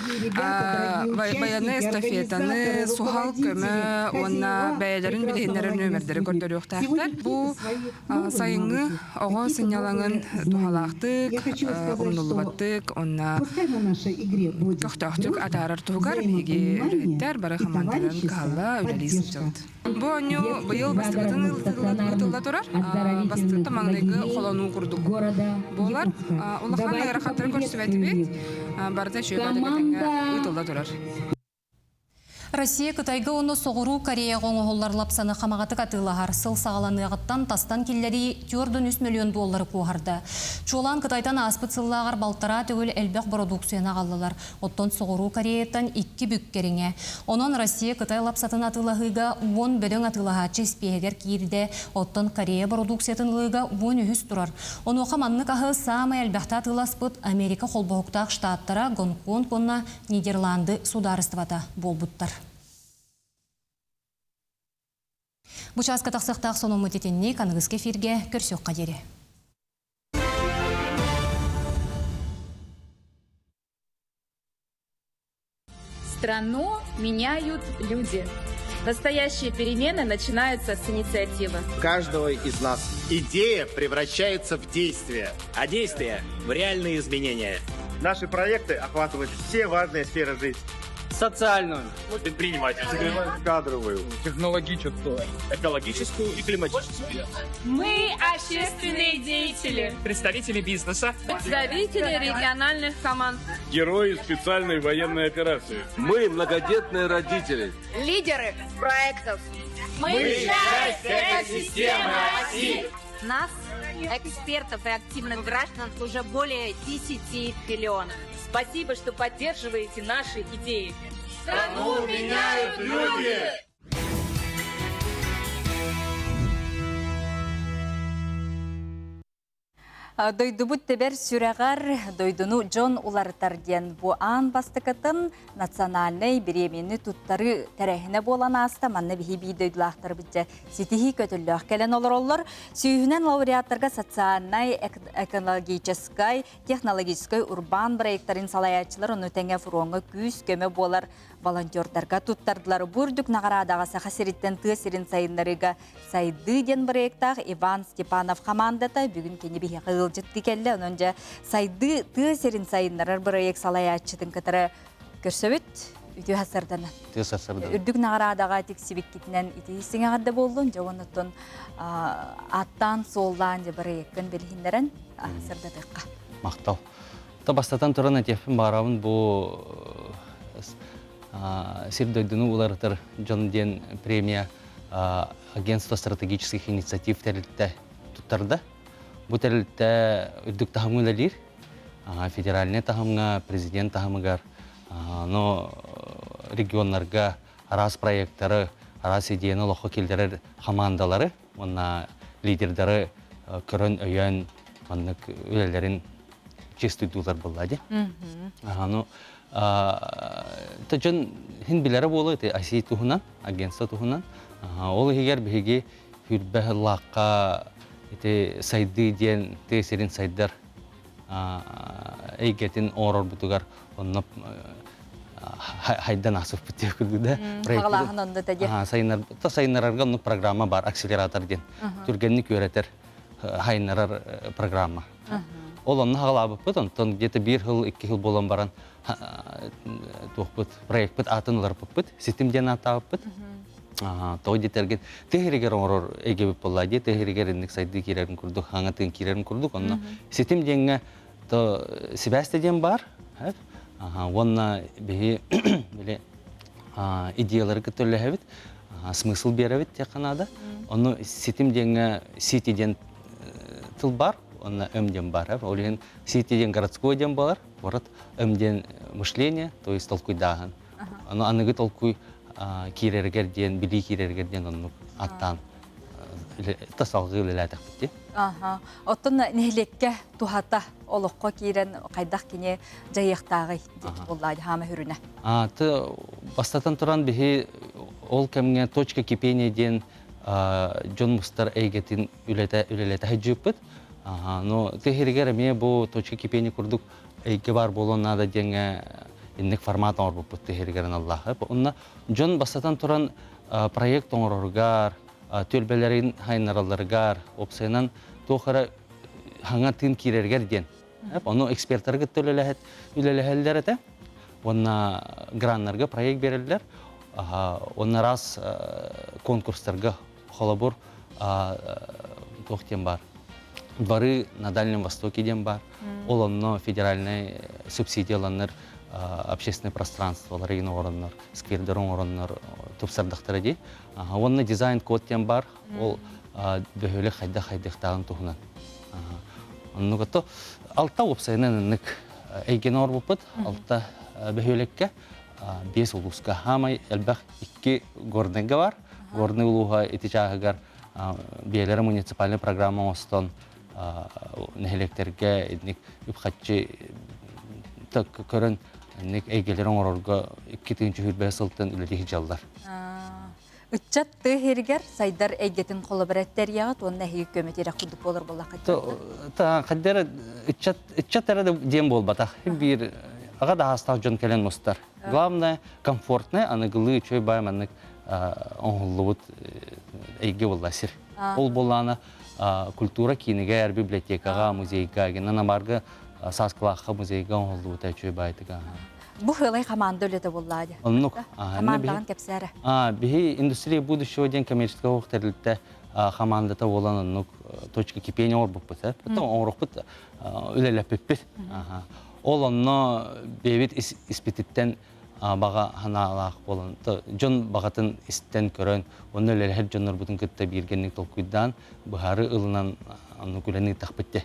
баяны эстафетаны суғал көмі, онна бәйелерін білгендерін өмірдері көрдері өқтақтар. Бұл сайыңы оғы сынялаңын туғалақтық, ұмнулыбаттық, онна көқтақтық атарар туғар бейге үреттер бары қамандарын қағалла үлелесін жылды. Бұл өне бұйыл бастығытын ұтылда тұрар. Бастықты маңдайғы қолану құрдық болар. Олыққан ғайрақаттары көрсіп әтібет, барда шөйбәді бәтіңгі ұтылда тұрар. Россия Кытайга оны соғыру Корея қоңығылар лапсаны қамағаты қатылағар сыл сағаланығыттан тастан келлері 4,3 миллион доллары қуғарды. Чолан Кытайдан аспыт сыллағар балтара төгіл әлбәқ продукцияна қалылар. Оттон соғыру Кореяттан 2 бүккеріңе. Онын Россия Кытай лапсатын атылағыға 10 бөдің атылағачы спегер кейірде. Оттон Корея продукциятын лыға 10 үхіс тұрар. Оны қаманны қағы самы әлбәқта атыласпыт Америка қолбоғықтақ штаттара Гонконг онна Нидерланды сударыстывата болбуттар. Бұчасқа тақсықтақ соны мұтетінне канығыз кефирге көрсек қадері. Страну меняют люди. Настоящие перемены начинаются с инициативы. Каждого из нас идея превращается в действие, а действие в реальные изменения. Наши проекты охватывают все важные сферы жизни. Социальную, предпринимательскую, Кадровую, технологическую, экологическую и климатическую. Мы общественные деятели, Представители бизнеса, представители региональных команд, герои специальной военной операции. Мы многодетные родители. лидеры проектов. Мы часть экосистемы России. Нас, экспертов и активных граждан, уже более 10 миллионов. Спасибо, что поддерживаете наши идеи. Страну меняют люди! Дойдубут тебер сүрәғар дойдуну Джон улартарден бу ан бастыкатын национальный беременный туттары тәрәхіне болан аста манны бихи дойдулақтар бітче сетихи көтіллөк кәлен олар сүйінен лауреаттарға социальный, экологической, технологической урбан проекттарын салаячылар оны тәңе фуронғы күз көмі болар волонтердарға туттардылар бүрдік нағарадаға сақасереттен түйесерін сайынларыға сайды ден проекттақ Иван Степанов командата бүгін кені бихи қығылжытты кәлі, онынжа сайды түйесерін сайынларыр проект салаячытын кітірі көрсөбіт үйті хасырданы. Үрдік нағарадаға тексібік кетінен итесіңе ғадда болдың, жауыныттың аттан солдан же проекттен белгіндерін хасырдадыққа. Мақтау. Бастатан тұран әтефін барауын бұл Сирдойдыну уларытыр Джон премия агентство стратегических инициатив тәрілтті тұттарды. Бұл тәрілтті үддік тахымғылалыр, федеральный тахымға, президент тахымығар, но регионларға арас проекттары, арас идеяны лоқы келдері командалары, онна лидердары көрін өйен, оннық өлелерін честуйдулар болады. Тәжін хин білері болу, Асия тұхынан, агентство тұхынан. Ол егер бігі хүрбәхі лаққа сайды ден, тесерін сайдар әйгетін орор бұтығар, онып хайдан асып бұтығы күрді. Қағылағын онды тәде? Сайынарарға онық программа бар, акселератор ден. Түргенні көретер хайынарар программа. Ол онны хағалабы бұд, онтон где-то 1 жыл, 2 жыл болан баран проект бұд, атын олар бұд, системден атауып бұд. Той детерген, тегерегер орор егебіп болады, тегерегер ендік сайды керерін күрдік, хаңатын керерін күрдік, онны системденге себәстеден бар, онна бейі идеялары күттілі әвіт, смысл берәвіт теканада, онны системденге сетеден тыл бар, онна өмден бар, олеген сетеден городской ден болар, борат өмден мышление, то есть толкуйдағын. Анығы толкуй кирергерден, били кирергерден онны аттан тасалғы өлеләдік бітті. Оттын нехлекке тухата олыққа кирен қайдақ кене жайықтағы дек болады хамы хүріне. Бастатан тұран бігі ол кәмге точка кипения ден Джон Мустар әйгетін өлеләті әджіп бұд. Но тегерегер әме бұл точка кипения күрдік әйге бар болуын ада денге иннек формат оңыр бұд тегерегерін Аллахы. Онна Джон бастатан тұран проект оңырғар, төлбелерін хайнараларғар, опсайынан тоқара хаңа тын кирергер ден. Оны эксперттарға өлеләхәлдер әті. Онна граннарға проект берілдер. Онна раз конкурстарға холобур тоқтен бар. Дворы на Дальнем Востоке ден бар. Ол онно федеральный субсидияланыр общественное пространство, район ороннар, сквердерон ороннар, тупсардахтары ди. Онны дизайн код тем бар, ол бөхөлі хайдах-хайдахтағын туғынан. Онны көтті алта опсайынан нік әйген ор бұпыт, алта бөхөлекке 5 улуска. Хамай әлбәқ 2 горныға бар. Горны улуға етичағығар биелері муниципальный программа остан нәхелектерге едінік үпқатчы көрін әйгелерін орорға 2-4 сылтын үлелігі жалдар. Үтчат тыхергер сайдар әйгетін коллабораттар яғат, оның әйгі көметері құдық болыр болақ қайтты? Қаддері үтчат әрі дем бол батақ. Бір аға да хастақ жон кәлен мұстар. Главное, комфортный, анығылы чөй байым анық оңғылы бұд әйге бол әсір. Ол боланы культура кейініге әр библиотекаға, музейға, генана барғы сасқылаққа музейға оңғылы бұд әчөй байдыға. Бұл ғылай команда өлеті болады. Командаған кәпсәрі. Бігі индустрия будущего ден коммерческого оқтарылды командата olan точка кипения ор бұппыт. Потом орық бұт өлелі пөппіт. Ол онына бейбет испетіттен баға ханалақ болын. Жон бағатын істен көрін, оны өлелі әр жонлар бұтын күтті бергеннік толкуйдан бұхары ұлынан күләнік тақпытты.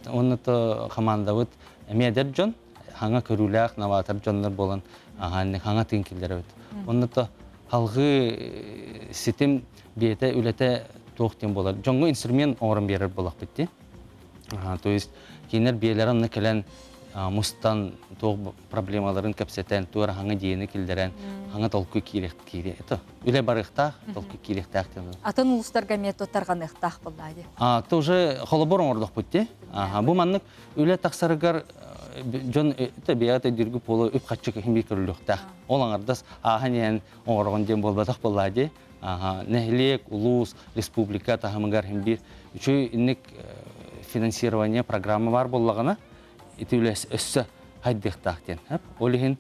Оны команда бұт әмедер жон, хаңа көріләқ, новатор жонлар болын, хаңа тиын келдері өт. Оны халғы сетім бейті өлеті тоқтен болар. Жоңғы инструмент оңырын берер болақ бітті. То есть, кейінер бейлерін кәлін мұстан тоқ проблемаларын көпсетен, туар хаңа дейіні келдерен, хаңа толқы кейлек. Үле барықтақ, толқы кейлектақ. Атын ұлыстарға методтарған ұқтақ болды. Это уже холобор оңырдық бітті. Бұл маннық үле тақсарығар жон бейаты дүргі полы өп қатшық химбей көріліқтақ. Ол аңырдас ағанен оңырған дем болбадақ болады. Нәхілек, ұлыс, республика тағымығар химбей. Үші інік финансирование программы бар болағына, еті үлес өссі хайдықтақтен. Олығын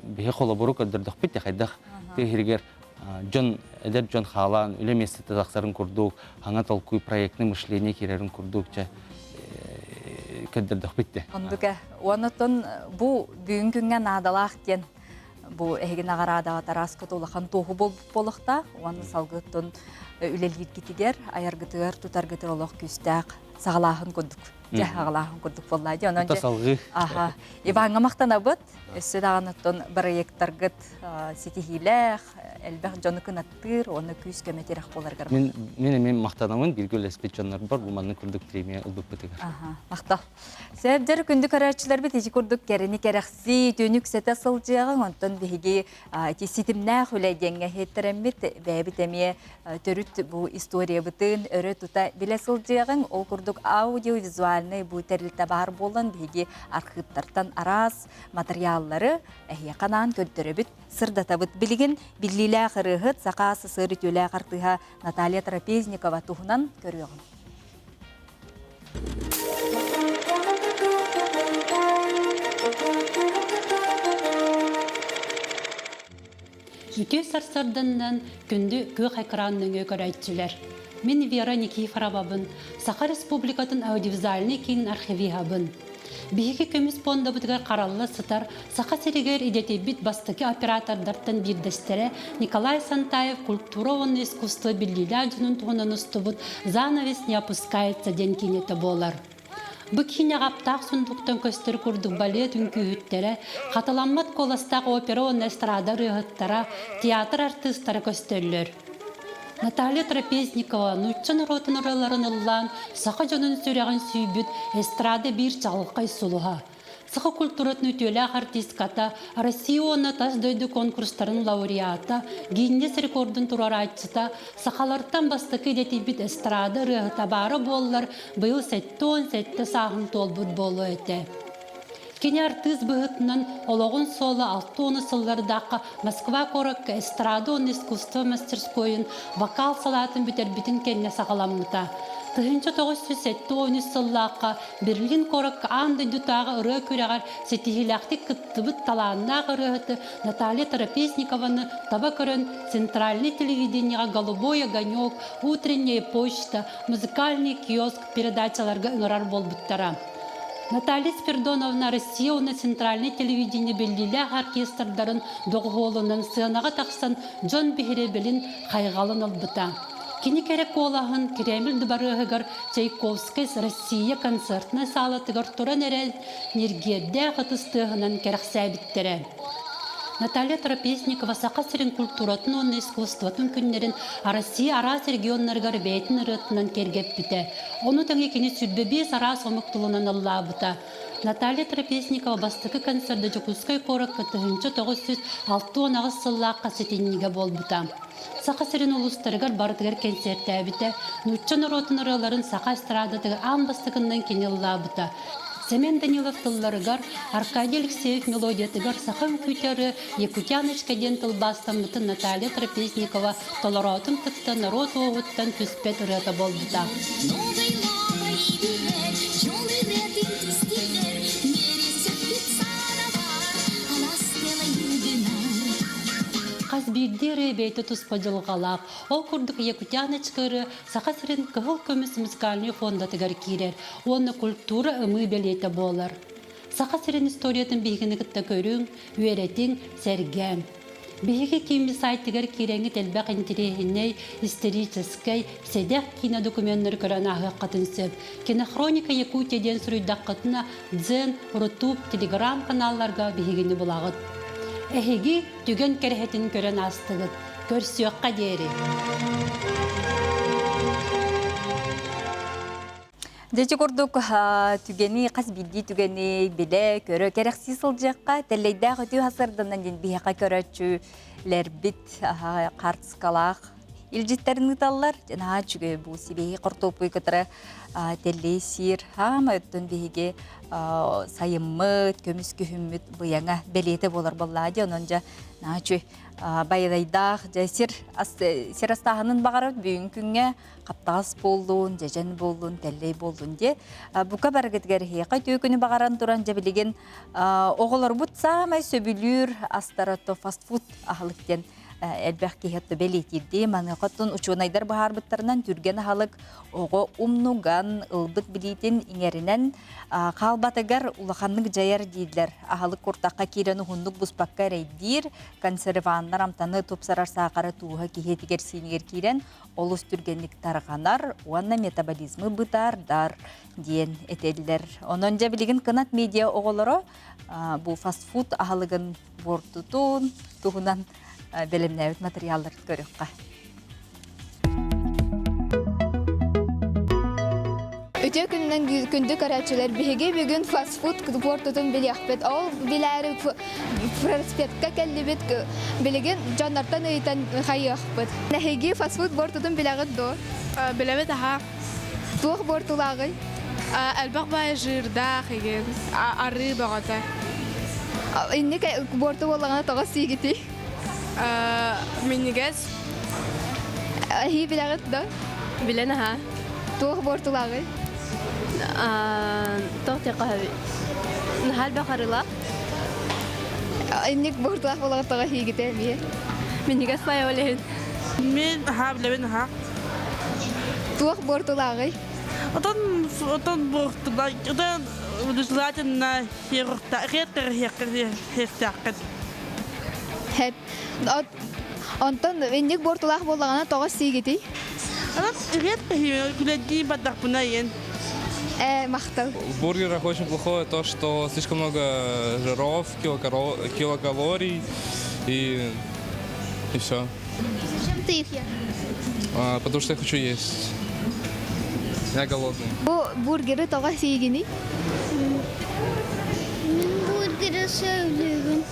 бейі холобору көдірдік бітті қайдақ. Тегергер жон қалан, үле местеті тақсарын көрдік, аңа толқуй проектный мышление керерін көрдік. Көдірдік бітті. Онытын бұл бүгін күнген адалақ кен бұл әйген ағарадағы тараскы толақан тоғы болықта, оны салғыттын үлелгет кетігер, айарғытығар, тұтарғытыр олық күстәқ сағалағын көдік. Жағалағын көрдік болады. Ұта салғы. Иванға мақтана бұд, өсі дағыныттың проекттарғыт сетихиләқ, әлбәқ жоны күнаттыр, оны күз көметерек боларғар. Мен мақтанамын, біргіл әспет жонлар бар, бұл манның күрдік премия ұлбық бітігір. Мақтал. Сәбдер күндік арачылар біт, ежі күрдік кәріні кәріқсі, төнік сәті сылжығын, онтын бейге сетімнәқ үләйденге хеттерембет, бәйбіт әме төріт бұл история бұтын, өрі тұта біле сылжығын, ол күрдік аудио-визуальный бұл тәрілті бар болын, бейге архивтартан арас материаллары әйе қанан көттірі біт, сырдата бұт білген, білілі қырығыт, сақасы сыры төлі қартыға Наталья Трапезникова тұғынан көріғын. Үте сарсарданнан күнді көк айқыранның өкірәйтчілер. Мен Вера Никифоровабын, Саха Республикатын аудиовизуальный кейін архивиғабын. Бейгі көміс понда бұтығар қараллы сытар Саха Серегер идетебит бастыки оператордартын бирдестері Николай Сантаев культурованы искусство білділі жүнін тұғынан ұстыбыт занавес не опускается ден кенеті болар. Бұкіне ғаптақ сұндықтан көстер күрдік балет үнкүйіттері, қаталаммат коластақ опера он эстрада рығыттара, театр артыстары көстерлер. Наталья Трапезникова нұтчын ротын ұраларын ұллан, сақа жонын сүреген сүйбіт эстрада бір чалыққай сұлыға. Сақа культурат нүтелі артистката, Россия оны тас дөйді конкурстарын лауреата, Гиннес рекордын тұрар айтсыта, сақаларттан бастықы детебіт эстрада рығыта бары болылар, бұл сәтті сағын толбыт болу әті. Кені артист бұғытынан олығын солы 6 сыллардаққа Москва коракка эстрада он искусство мастерскойын вокал салатын бүтербітін кенне сақаламыта. 1970 сыллаққа Берлин коракка анды дүтағы ұры көріғар сетихиләқті күттібіт таланына ғырығыты Наталья Трапезникованы таба көрін центральный телевидениеға «Голубой огонек», «Утренняя почта», музыкальный киоск передачаларға ұңырар болбыттара. Наталья Спирдоновна Россия оны центральный телевидение белгилях оркестрдарын доғолынан сынаға тақсан Джон Бехеребелин қайғалын албыта. Кені керек олағын Кремль дұбарығығыр Чайковскайс Россия концертны салатығыр тұран әрен нергерде қытыстығынан керек сәбіттері. Наталья Трапезникова сақасырын культуратын оны искусстватын күннерін Россия арас регионнарғар бәйтін ұрытынан кергеп біті. Оны тәңе кені сүрбебес арас омықтылынан алла бұта. Наталья Трапезникова бастықы концерді Жокускай қорық кітігінші 906 сыллақ қасетенніге бол бұта. Сақасырын ұлыстарығар бардығар концерті әбіті, нұтчан ұротын ұраларын сақа эстрадатығыр ан бастықынан кені алла бұта. Семен Данилов тылларыгар, Аркадий Алексеев мелодиятыгар сахан күтері Якутяночка ден тылбастамыты Наталья Трапезникова толоротым тыкты народ оғыттан түспет ұрыта болдыда. Қазбирдері бейті тұспадылғалақ. Ол күрдік Якутяночкары сақасырын кығыл көміс музыкальный фондатыгар кирер. Оны культура ымы белеті болар. Сақасырын историятын бейгіні күтті көрің, үйеретің, сәргәм. Бейгі кемі сайтыгар киреңі тәлбәқ интерегіней историческай седек кинодокументтер көрін ағы қатын сөп. Кинохроника Якутиядан сүрүйдақ қытына дзен, рутуб, телеграм каналларға бейгіні бұлағыт. Әхеги түген кәрхетін көрін астығыт. Көрсіоққа дері. Дәчі көрдік түгені, қас білді түгені білі көрі кәрексі сылжаққа тәлейдәғі түй хасырдынан ден бейіқа көрәтші ләрбіт қартысқалақ. Илжеттерін ұталар, жана жүгі бұл себейі құртопы көтірі тәлей сир, хама өттін бейге сайыммыт, көміс күйімміт бұяңа бәлеті болар болады. Онынжа байдайдақ, сир астағының бағарып бүйін күнге қаптағыз болуын, жәжен болуын, тәлей болуын де. Бұқа бәргетгер хейқа түйкіні бағаран тұран жабілеген оғылар бұт самай сөбілер астараты фастфуд ағылықтен әлбәқ кейхетті бәлетірді. Маны қаттың ұчуынайдар бағар бұттарынан түрген ағалық оғы умнуған ұлбыт білейтін еңерінен қалбатығар ұлақанның жайар дейділер. Ағалық құртаққа керені ғындық бұспаққа рейдер, консерванлар амтаны топсарар сақары туға кейхетігер сенегер керен олыс түргенлік тарғанар, оғанна метаболизмы бұтардар дейін етелілер. Онын жа білеген қанат медиа оғылары бұл фастфуд ағалығын бортутун туғынан белемнәвит материалдар көріққа. Өте күннен күнді қарачылар беге бүгін фастфуд бортутун біліқпет. Ол біләрі проспектқа кәлі бет білеген жаннартан өйтен қайықпет. Нәхеге фастфуд бортутун біләғыт до? Біләбет аға. Туық бортулағы? Әлбақ бай жырдақ еген, ары бағата. Инне борту болағына тоға сүйгеті? Минигес. Хи біләғыт до? Білен аға. Туық бортулағы? Тоқты қағаби. Нахал бақарылақ. Иннек бортулақ болағы тоға сүйгеті бе? Минигес бай олейін. Мен аға білебен аға. Туық бортулағы? Отон бортулақ. Отон желательно херттаққыт. Онтон иннек бортулақ болағына тоға сүйгеті? Күләдей бадақ бұна ен. Мақтал. В бургерах очень плохое то, что слишком много жиров, килокалорий и все. Зачем ты их ешь? Потому что я хочу есть. Я голодный. Бургеры тоға сүйгені? Мен бургеры сөйлеген.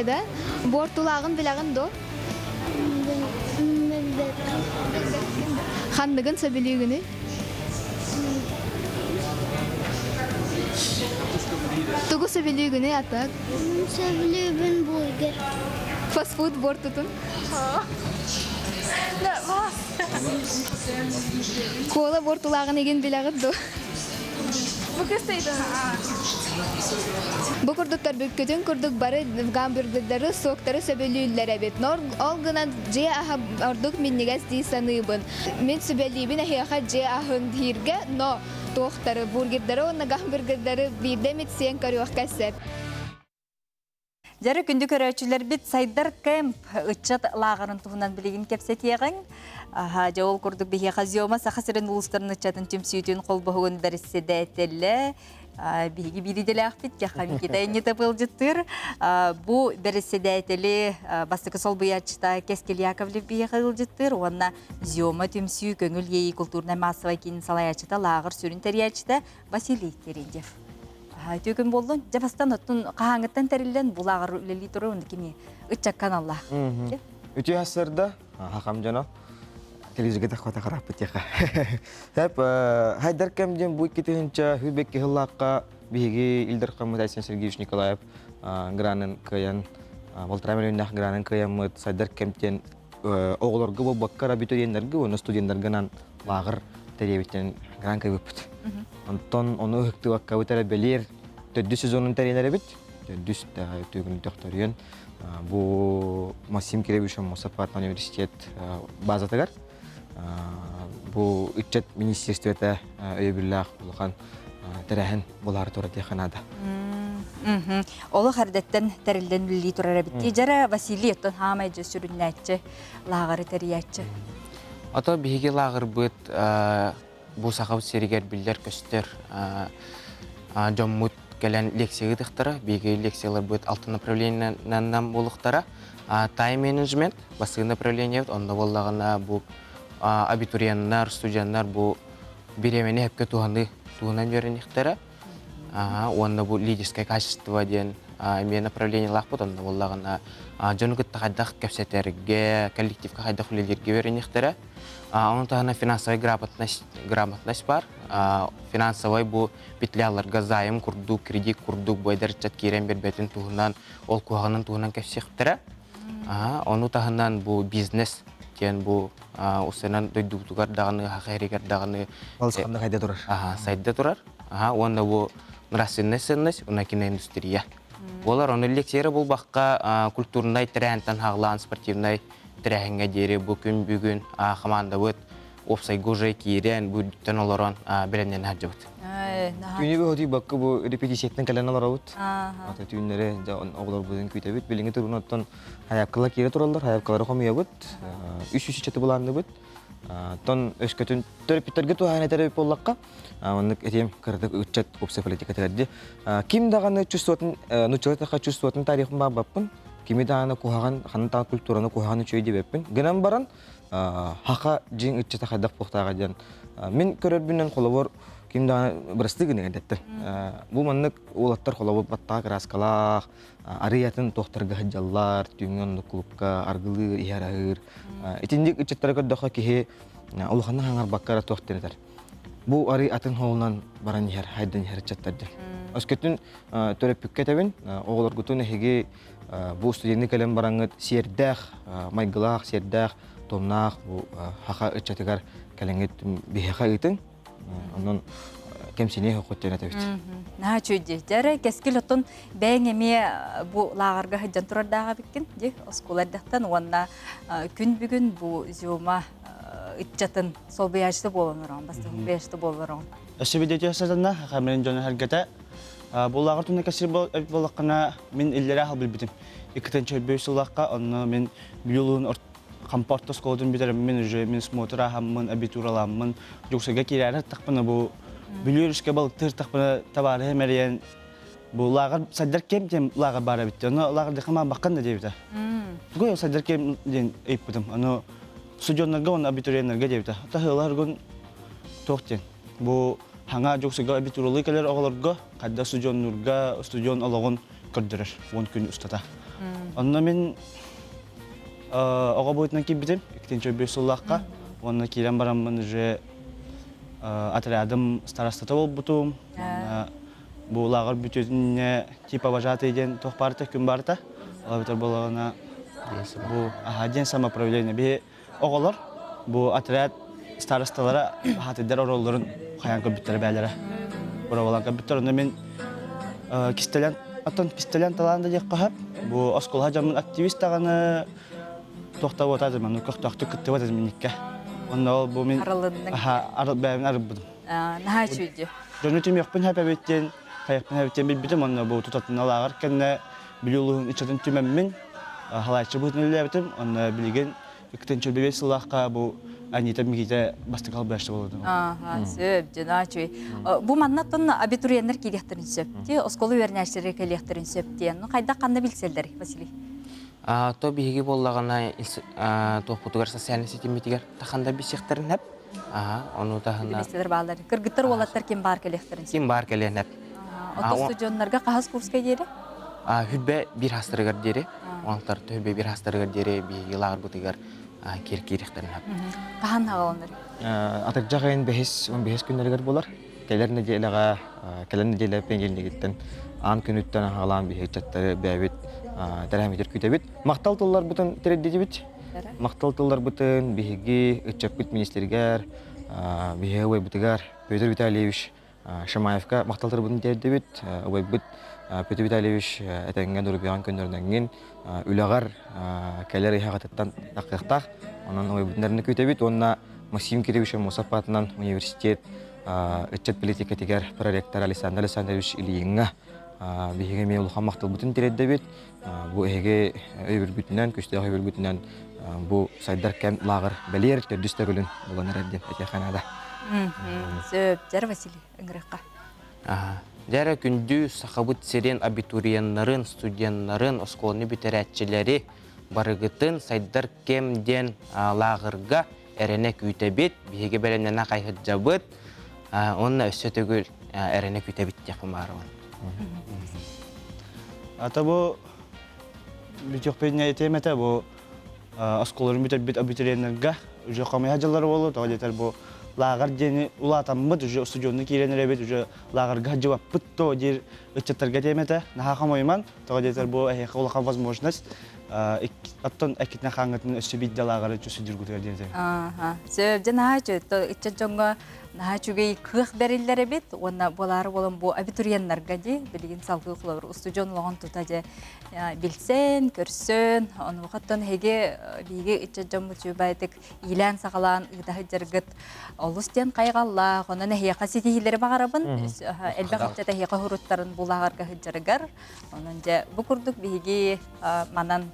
Да? Бортулағын біләғын до? Хандығын сөбілігіні? Туғы сөбілігіні атақ? Сөбілігін бургер. Фастфуд бортутun? Кола бортулағын еген біләғыд до? Бұл көстейді? Бұл күрдіктар бүккетін күрдік бары гамбургерлері, соқтары сөбелейлер әбет. Ол ғынан же аға ордық меннегіз дей саныбын. Мен сөбелейбін әхеға же ахын дейірге, но туохтары, бургердары, онна гамбургердары бирдемит сен көрүөх кәссер. Жары күнді көрәчілер бит сайдар кэмп ұтчат лағырын туғынан білеген кепсет еғін. Жауыл күрдік бейе қазиома сақасырын ұлыстарын ұтчатын түмсүйетін қол бұғын бәрісі дәйтелі. Бейгі бейдеделі ақпет, яқами кетайын еті бұл жыттыр. Бұ бәрісі дәйтелі бастықы сол бұячыта кескел Яковлев бейе қағыл жыттыр. Онна зиома түмсүй көңіл ейі культурна масыва кейін салаячыта лағыр сүрін тәриячыта Василий Терендев. Төгін болдың, жабастан оттың қағаңыттан тәрілден бұлағыр үлелі тұры онды кеме ұтчаккан Аллах. Үті асырда, хақам жана, телевизорға тақпата қарап бітеқа. Хайдар кәмден бұл кетігінші хүлбекке ғыллаққа бейге Илдар Қамыт Айсен Сергеевич Николаев гранын көян, Волтрамеліннақ гранын көян мұт, Сайдар кәмден оғыларғы бұл баққар абитуриендергі, оны студенттергінан лағыр тәребеттен гран көйбіппіт. Антон оны үхікті ваққа өтәрі бәлер төдді сезонын тәрелері біт. Төдді төгін төқтөрген. Бұл Масим Керебушен Мосапатна университет базатығар. Бұл үтчет министерстветі өйбірләқ болған тәрәхін бұлары тұры теканада. Олы қардеттен тәрілден білі тұрары бітті. Жара Василий оттан хамайжы сүрін әтчі, лағары тәріятчы. Ата бейге лағыр бұд бұл сақау серігер білдер көстер жоммут кәлін лекцияғы тұқтары, бейге лекциялар бұд алтын направлениянан болуқтара. Тайм менеджмент, басығы направления бұд, онда болағына бұл абитурияннар, студияннар бұл беремені әпке туғынан жерін иқтара. Онда бұл лидерское качество ден мен направление лақ бұд, онда болағына жоны күтті қайдақ кәпсетерге, коллективқа қайдақ үлелерге берін иқтара. Onun tahına finansовая грамотность бар. Finansовая bu bitlяларга зайым курдук, кредит курдук, бойдар чаткирен бербетін туғынан, ол куағынан туғынан кәпсектірі. Оның tahından bu бизнес, кен bu осынан дойдуғар дағыны, хақайригар дағыны Балысқанда қайда тұрар? Сайда тұрар. Онда bu нравственность, ona киноиндустрия. Олар оны лекциялары бұл баққа культурнай тірәнтан хағылан, спортивнай тірәхінге дері бүгін қаманда бұд, опсай ғожай кейрен бүдттен оларан білімнен әджі бұд. Түйіне бі өтей баққы бұл репетисияттен кәлен алара бұд. Түйінлері оғылар бұдың көйті бұд. Біліңі тұрғын оттан хаяпқылар кейре тұралдар, хаяпқылары қомия бұд. Үш четі бұланды бұд. Тон өшкөтін төріпіттерге туғаны тәріп болаққа. Онық әтем кірдік үтчет опсай политика тәрді. Ким дағаны нұчылатыққа чувствуатын тарихын ба баппын. Кими дағаны кухаған, қанын тағы культураны кухағаны чөйде беппін. Гынан баран, хақа жин үтчеті қайдақ бұқтаға ден. Мен көрербінен қолабор ким дағаны бірісті гіне әдеттін. Бұл маннық олаттар қолабор баттағы раскалақ, арыятын тоқтарға хаджалар, түйінген клубқа, арғылы, иярағыр. Етіндік үтчеттері көрдіға кеге олғанның аңар баққара тоқтенетер. Бұл ары атын қолынан баран ехер, хайдан ехер чаттарды. Өскөттін төреппікке тәбін, оғылар күтін әхеге bu stüdyenlik elem barangıt serdaq, maygılaq, serdaq, tomnaq, bu haqa ıçatıgar kalengit bihaqa ıtın. Ondan kemsine hoqottena tebit. Naha çöydü. Jara keskil otun bäň eme bu lağarga hajjan turar dağa bikkin. Je oskolardaqtan onna gün bugün bu zoma ıçatın sol beyaşta bolanıran, bastı beyaşta bolanıran. Ösebideti hasadana haqamren jona hargata бұл ағыртуына кәсір болаққана мен елдері ағыл білбетім. Екітен чөлбөй сылаққа, оны мен білуылығын қампортас қолдың бетерім. Мен уже мен смотр ағамын, абитураламын. Жоқсыға керәрі тақпына бұл білуірішке балықтыр тақпына табары әмәрейен. Бұл ағыр сәддер кем дем лағыр бара бітті. Оны лағыр декама баққан да дейбіті. Бұл сәддер кем ден әйп бітім. Оны студионларға, оны абитуриенлерге дейбіті. Тағылар күн тоқтен. Бұл Хаңа жоқсыға абитуралы кәлер оғаларға, қадда студион алағын көрдірір, 10 күн ұстата. Онына мен оға бойытынан кебітім, 2-5 сыллаққа. Онына келен барамын уже отрядым старостата бол бұтым. Бұл ағыр бүтетіне типа вожатый ден тоқ барыта, күн барыта. Оға бітір болағына ден самоуправление. Бе оғалар, бұл отряд старосталары хатыдар оролларын қаян көбіттері бәлері. Бұрабалан көбіттер. Онда мен кистелен таланды дек қағып, бұл осколға жамын активист ағаны тоқтап отады. Көқтақты күтті отады менекке. Онда ол бұл мен бәйін арып бұдым. Наха чүйді. Жону тем яқпын хәпәбеттен, қаяқпын хәпәбеттен білбітім, онна бұл тұтатын алағыр кәнне білуылығын içатын түмәммен, халайчы бұтын өләбітім, онна білген үктен чөлбебе сылаққа бұл әнеті мекеті бастық алып бәшті болды. Сөп, жана чүй. Бұл маннаттан абитуриенлер келектерін сөпте, осколы өрнәштері келектерін сөпте. Қайда қанды білселдер, Василий? То биһиги боллагана тохпутугар социальный сетимитигер таханда бисектерин хеп. Ону тахана. Бисектер балдар. Кыргыттар олаттар кем бар келектерин. Ким бар келен хеп. Отто студионнарга кахас курска дере? Хүббе бир хастырыгар дере. Онтар хүббе бир хастырыгар дере биһиги лагар бутыгар киректерин хеп. Кахан хагаланыр. Атак жагайын бехис күннәргәр булар. Келер неделега, келер неделе пенгелнегиттен ан күнүттен халан бихеттәре бәбит дәрәмитер күтәбит. Мактал туллар бутын тереддибит. Мактал туллар бутын биһиги үчәпкүт министргәр, биһеве бутыгар Петр Витальевич Шамаевка макталтыр бутын тереддибит. Ой бут Петр Витальевич әтәнгән Рубиан көндөрнән үләгәр келер ихагаттан тақыктак. Онан ой бутнарны күтәбит. Онна Максим Кириллович Мусапатнан университет Өтчет политика тигер проректор Александр Александрович Ильинга биһиге мен улхан мактал бутын тереддебит. Бу эге өйбүр бүтүнөн көстө өйбүр бүтүнөн бу сайдар кем лагыр белер төдүстөгүлүн булган эрден этеханада. Сөп, жар Василий ыңгырыкка. Дәрі күнді сақабыт серен абитуриеннарын, студенттарын, осколны битерәтчілері барығытын сайдар кемден лағырға әріне күйтәбет, бейге бәлемнен қайхыт жабыт, онына өсі төгіл әріне күйтәбет яқым бары он. Ата бұл бүтіқпен әйтем әті бұл осколарын бітер абитуриеннерға үжі қамайға жылары болу, тоғадетер бұл лағар дені ұлатамбыт, үжі студионны кейренер әбет, үжі лағарға жауап бұтто дер үтчеттарға теметі, наға қамайман, тоғадетер бұл әйеққа ұлақан возможность, аттон әкетіне қаңғытын өсі бейді лағары жүсі жүргітер дені. Сөп, жан ағачы, үтчет жоңға нағачугей қық бәрелер әбет, онна болары болын бұл абитуриеннарға де, білген салғы ұқылар, студион лоғын тұтады білсен, көрсен, оны ұқаттан әге бейге үтчет жоңғы чөбәйтік илән сақалан ұғдағы жырғыт олыстен қайғалла, онын әйеқа сетейілері бағарабын, әлбәқ үтчет әйеқа ғұруттарын бұлағарға ғыджырығар, онын жа бұқырдық бейге манан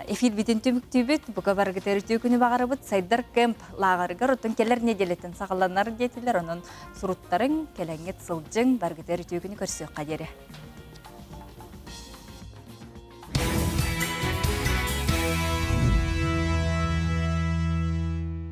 эфир битин түмүктүбүт буга баргытер түкүнү багарыбыт сайдар кемп лагарыгар отун келер неделетен сагаланар детилер онун суруттарын келеңет сылжың баргытер түкүнү көрсөк кадери.